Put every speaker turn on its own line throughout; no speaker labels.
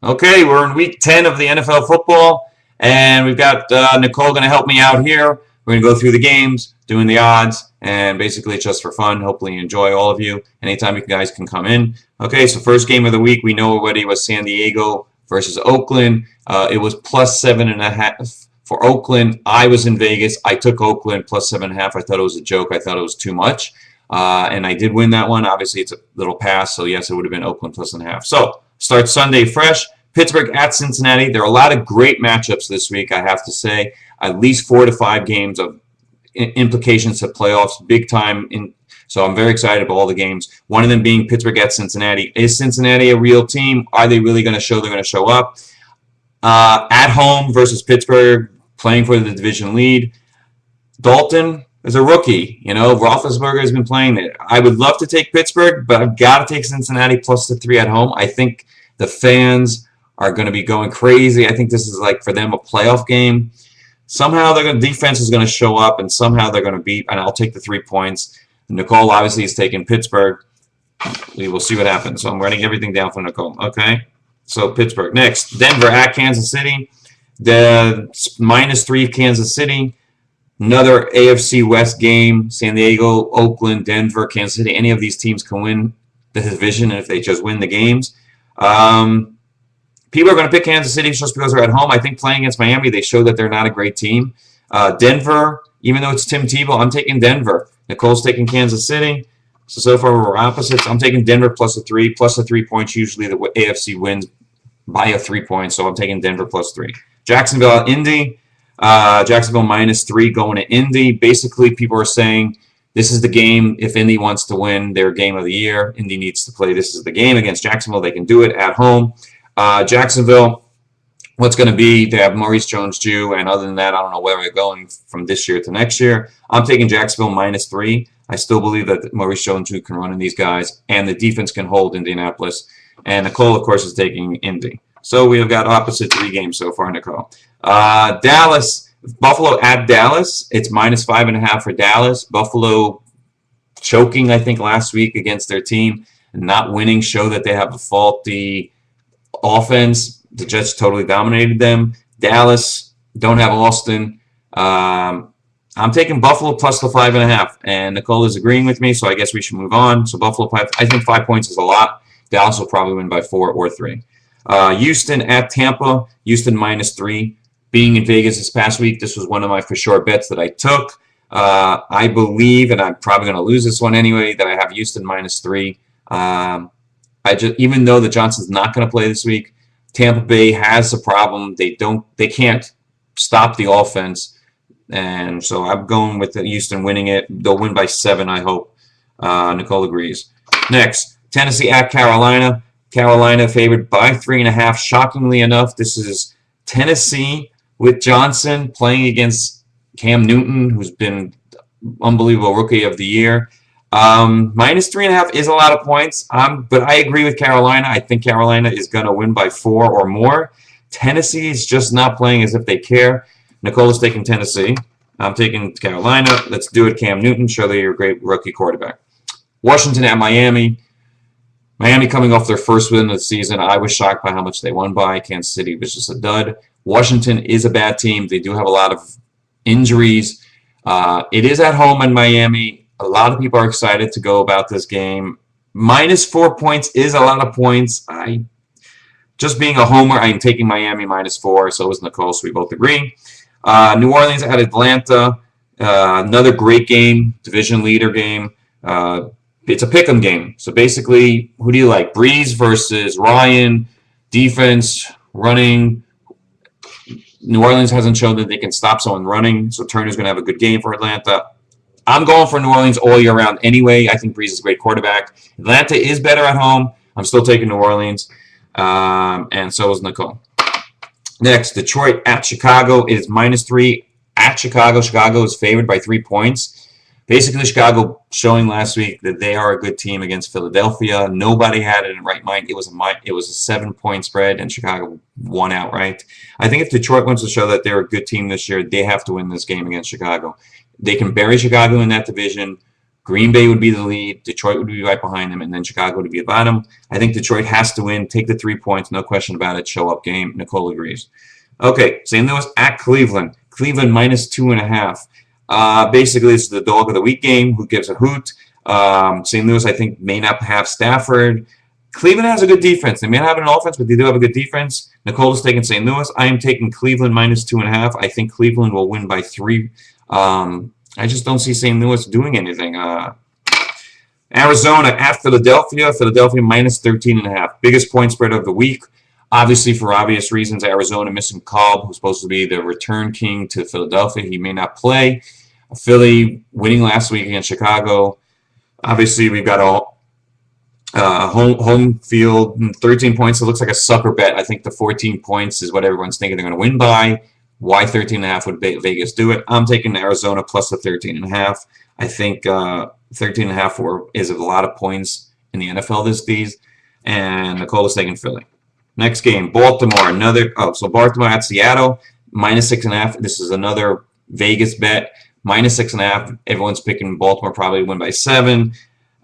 Okay, we're in week 10 of the NFL football, and we've got Nicole going to help me out here. We're going to go through the games, doing the odds, and basically it's just for fun. Hopefully you enjoy, all of you. Anytime you guys can come in. Okay, so first game of the week, we know already was San Diego versus Oakland. It was plus 7.5 for Oakland. I was in Vegas. I took Oakland plus 7.5. I thought it was a joke. I thought it was too much. And I did win that one. Obviously, it's a little pass, so yes, it would have been Oakland plus 1.5. So, start Sunday fresh. Pittsburgh at Cincinnati. There are a lot of great matchups this week, I have to say. At least 4 to 5 games of implications to playoffs, big time. So I'm very excited about all the games. One of them being Pittsburgh at Cincinnati. Is Cincinnati a real team? Are they really going to show they're going to show up? At home versus Pittsburgh, playing for the division lead. Dalton is a rookie. You know, Roethlisberger has been playing there. I would love to take Pittsburgh, but I've got to take Cincinnati plus the 3 at home. I think the fans are going to be going crazy. I think this is like for them a playoff game. Somehow defense is going to show up, and somehow they're going to beat. And I'll take the 3 points. Nicole obviously is taking Pittsburgh. We will see what happens. So I'm writing everything down for Nicole. Okay. So Pittsburgh next. Denver at Kansas City. The -3 Kansas City. Another AFC West game. San Diego, Oakland, Denver, Kansas City. Any of these teams can win the division if they just win the games. People are going to pick Kansas City just because they're at home. I think playing against Miami, they show that they're not a great team. Denver, even though it's Tim Tebow, I'm taking Denver. Nicole's taking Kansas City. So far we're opposites. I'm taking Denver plus the 3. Plus the 3 points. Usually the AFC wins by a 3 points, so I'm taking Denver plus 3. Jacksonville at Indy. Jacksonville -3 going to Indy. Basically, people are saying this is the game. If Indy wants to win their game of the year, Indy needs to play. This is the game against Jacksonville. They can do it at home. Jacksonville, what's going to be, they have Maurice Jones-Drew, and other than that, I don't know where we're going from this year to next year. I'm taking Jacksonville -3. I still believe that Maurice Jones-Drew can run in these guys, and the defense can hold Indianapolis. And Nicole, of course, is taking Indy. So we have got opposite 3 games so far, Nicole. Dallas, Buffalo at Dallas. It's -5.5 for Dallas. Buffalo choking, I think, last week against their team and not winning show that they have a faulty offense. The Jets totally dominated them. Dallas don't have Austin. I'm taking Buffalo plus the 5.5, and Nicole is agreeing with me, so I guess we should move on. So Buffalo, I think 5 points is a lot. Dallas will probably win by 4 or 3. Houston at Tampa. Houston -3. Being in Vegas this past week, this was one of my for sure bets that I took. I believe, and I'm probably going to lose this one anyway, that I have Houston -3. Even though the Johnson's not going to play this week, Tampa Bay has a problem. They can't stop the offense, and so I'm going with Houston winning it. They'll win by 7, I hope. Nicole agrees. Next, Tennessee at Carolina. Carolina favored by 3.5. Shockingly enough, this is Tennessee with Johnson playing against Cam Newton, who's been unbelievable rookie of the year. -3.5 is a lot of points, but I agree with Carolina. I think Carolina is going to win by 4 or more. Tennessee is just not playing as if they care. Nicole is taking Tennessee. I'm taking Carolina. Let's do it, Cam Newton. Show that you're a great rookie quarterback. Washington at Miami. Miami coming off their first win of the season. I was shocked by how much they won by. Kansas City was just a dud. Washington is a bad team. They do have a lot of injuries. It is at home in Miami. A lot of people are excited to go about this game. -4 points is a lot of points. Just being a homer, I'm taking Miami -4. So is Nicole, so we both agree. New Orleans at Atlanta. Another great game, division leader game. It's a pick'em game. So basically, who do you like? Breeze versus Ryan. Defense, running. New Orleans hasn't shown that they can stop someone running, so Turner's going to have a good game for Atlanta. I'm going for New Orleans all year round anyway. I think Breeze is a great quarterback. Atlanta is better at home. I'm still taking New Orleans, and so is Nicole. Next, Detroit at Chicago. It is -3 at Chicago. Chicago is favored by 3 points. Basically, Chicago showing last week that they are a good team against Philadelphia. Nobody had it in right mind. It was a 7-point spread, and Chicago won outright. I think if Detroit wants to show that they're a good team this year, they have to win this game against Chicago. They can bury Chicago in that division. Green Bay would be the lead. Detroit would be right behind them, and then Chicago would be the bottom. I think Detroit has to win. Take the 3 points, no question about it. Show up game. Nicole agrees. Okay, St. Louis at Cleveland. Cleveland minus 2.5. Basically, it's the dog of the week game. Who gives a hoot? St. Louis, I think, may not have Stafford. Cleveland has a good defense. They may not have an offense, but they do have a good defense. Nicole is taking St. Louis. I am taking Cleveland minus 2.5. I think Cleveland will win by 3. I just don't see St. Louis doing anything. Arizona at Philadelphia. Philadelphia minus 13.5. Biggest point spread of the week. Obviously, for obvious reasons, Arizona missing Cobb, who's supposed to be the return king to Philadelphia. He may not play. Philly winning last week against Chicago. Obviously, we've got a home field, 13 points. It looks like a sucker bet. I think the 14 points is what everyone's thinking they're going to win by. Why 13.5 would Vegas do it? I'm taking Arizona plus the 13.5. I think 13.5 is a lot of points in the NFL this days. And Nicole is taking Philly. Next game, Baltimore. So Baltimore at Seattle, minus 6.5. This is another Vegas bet. Minus 6.5. Everyone's picking Baltimore probably win by 7.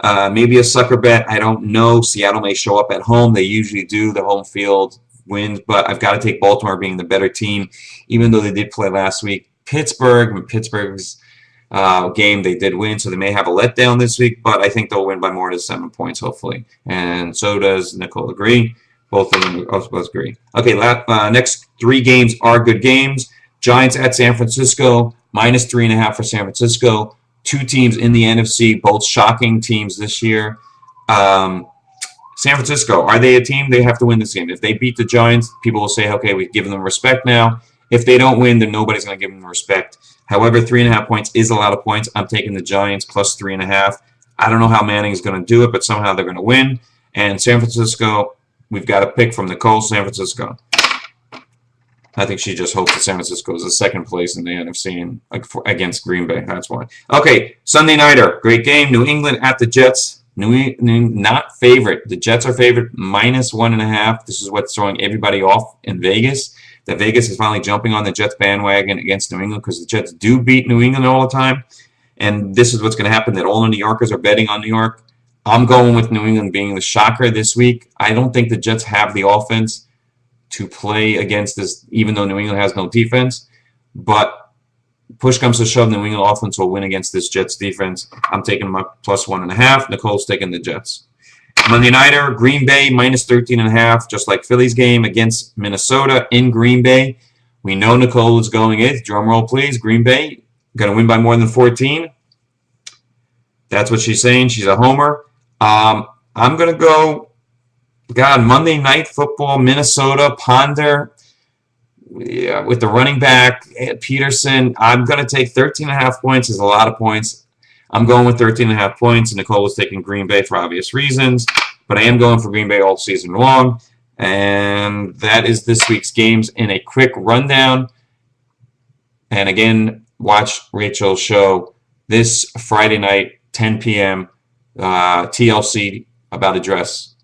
Maybe a sucker bet. I don't know. Seattle may show up at home. They usually do. The home field wins, but I've got to take Baltimore being the better team, even though they did play last week. Pittsburgh's game, they did win, so they may have a letdown this week, but I think they'll win by more than 7 points, hopefully. And so does Nicole agree. Both of them agree. Okay, next 3 games are good games. Giants at San Francisco, minus 3.5 for San Francisco. 2 teams in the NFC, both shocking teams this year. San Francisco, are they a team? They have to win this game. If they beat the Giants, people will say, okay, we've given them respect now. If they don't win, then nobody's going to give them respect. However, 3.5 points is a lot of points. I'm taking the Giants plus 3.5. I don't know how Manning is going to do it, but somehow they're going to win. And San Francisco, we've got a pick from Nicole, San Francisco. I think she just hopes that San Francisco is the second place in the NFC against Green Bay. That's why. Okay, Sunday nighter. Great game. New England at the Jets. Not favorite. The Jets are favorite minus 1.5. This is what's throwing everybody off in Vegas. That Vegas is finally jumping on the Jets bandwagon against New England because the Jets do beat New England all the time. And this is what's going to happen, that all the New Yorkers are betting on New York. I'm going with New England being the shocker this week. I don't think the Jets have the offense to play against this, even though New England has no defense. But push comes to shove, New England offense will win against this Jets defense. I'm taking my plus 1.5. Nicole's taking the Jets. Monday nighter, Green Bay minus 13.5, just like Philly's game against Minnesota in Green Bay. We know Nicole is going in. Drum roll, please. Green Bay going to win by more than 14. That's what she's saying. She's a homer. I'm going to go, Monday Night Football, Minnesota, Ponder, with the running back, Peterson. I'm going to take 13.5 points. Is a lot of points. I'm going with 13.5 points. Nicole was taking Green Bay for obvious reasons, but I am going for Green Bay all season long. And that is this week's games in a quick rundown. And again, watch Rachel's show this Friday night, 10 p.m., TLC, about a dress.